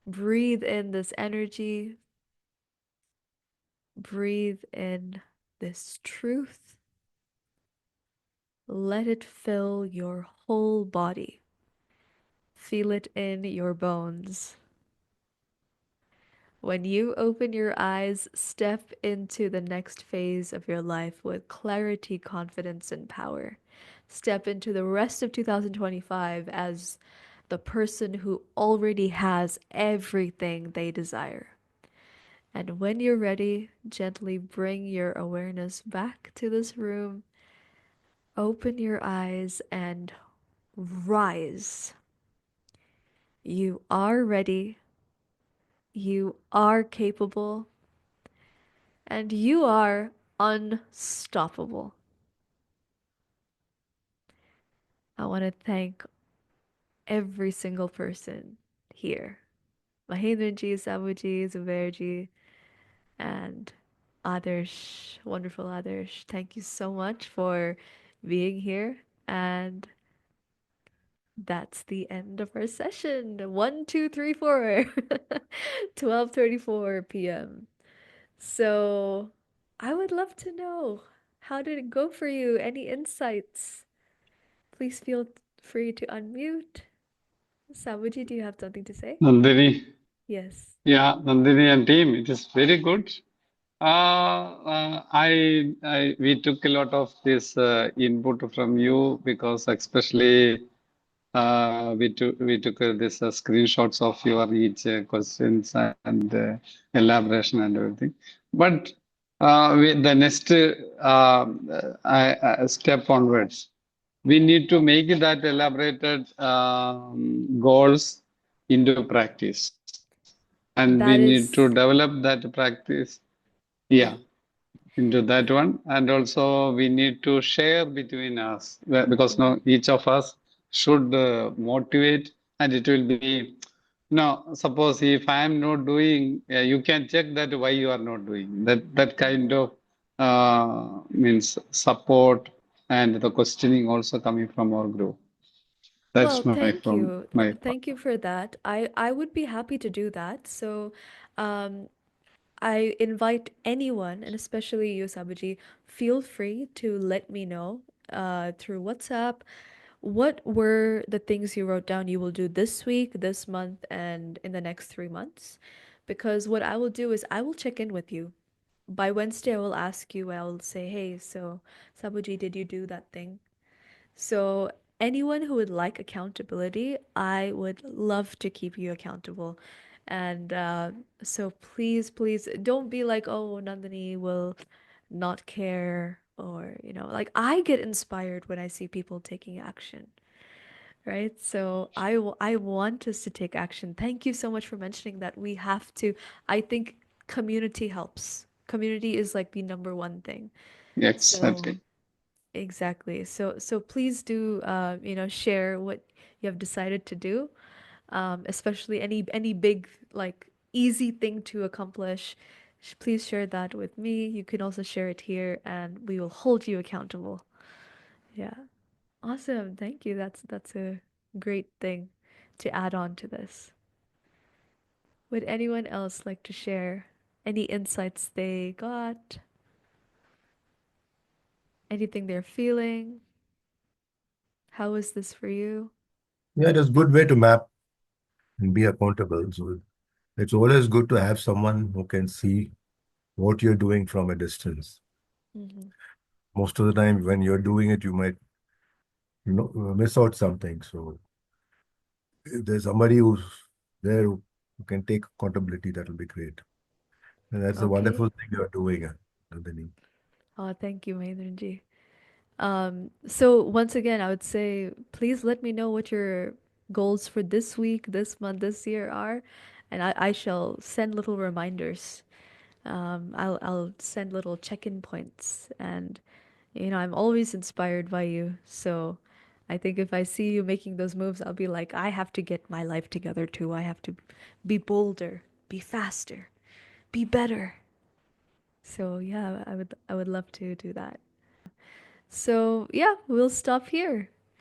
Breathe in this energy. Breathe in this truth. Let it fill your whole body. Feel it in your bones. When you open your eyes, step into the next phase of your life with clarity, confidence, and power. Step into the rest of 2025 as the person who already has everything they desire. And when you're ready, gently bring your awareness back to this room. Open your eyes and rise. You are ready. You are capable. And you are unstoppable. I want to thank every single person here. Mahendraji, Sabuji, Zubairji, and Adarsh, wonderful Adarsh. Thank you so much for being here. And that's the end of our session. 1, 2, 3, 4, 12:34 p.m. So I would love to know, how did it go for you? Any insights? Please feel free to unmute. Sabuji, do you have something to say? Nandini, Yes. yeah, Nandini and team, it is very good. We took a lot of this input from you because especially we took this screenshots of your each questions and elaboration and everything. But the next step onwards, we need to make that elaborated goals into practice, and we That need to is, develop that practice. yeah. Yeah, into that one, and also we need to share between us because Mhm. now each of us should motivate, and it will be no, suppose if I am not doing, you can check that why you are not doing that kind Mhm. of means support and the questioning also coming from our group. Well, That's my thank from you. my part. Thank you for that. I would be happy to do that. So, um, I invite anyone, and especially you, Sabuji, feel free to let me know through WhatsApp What were the things you wrote down you will do this week, this month, and in the next 3 months? Because what I will do is I will check in with you. By Wednesday, I will ask you, I will say, hey, so Sabuji, did you do that thing? So, anyone who would like accountability, I would love to keep you accountable. And so, please, please don't be like, oh, Nandini will not care. Or, like I get inspired when I see people taking action, right? So, I want us to take action. Thank you so much for mentioning that. We have to, I think community helps. Community is like the number one thing. So, Exactly. exactly. So please do share what you have decided to do. Especially any big like easy thing to accomplish. Please share that with me. You can also share it here and we will hold you accountable. Yeah. Awesome. Thank you. That's a great thing to add on to this. Would anyone else like to share any insights they got? Anything they're feeling? How is this for you? Yeah, it is a good way to map and be accountable. So it's always good to have someone who can see what you're doing from a distance. Mm-hmm. Most of the time, when you're doing it, you might, miss out something. So if there's somebody who's there who can take accountability, that will be great. And that's a Okay. wonderful thing you're doing, Nandini. Oh, thank you, Mahendranji. So once again, I would say please let me know what your goals for this week, this month, this year are, and I shall send little reminders. I'll send little check-in points, and I'm always inspired by you. So I think if I see you making those moves, I'll be like, I have to get my life together too. I have to be bolder, be faster, be better. So yeah, I would love to do that. So yeah, we'll stop here.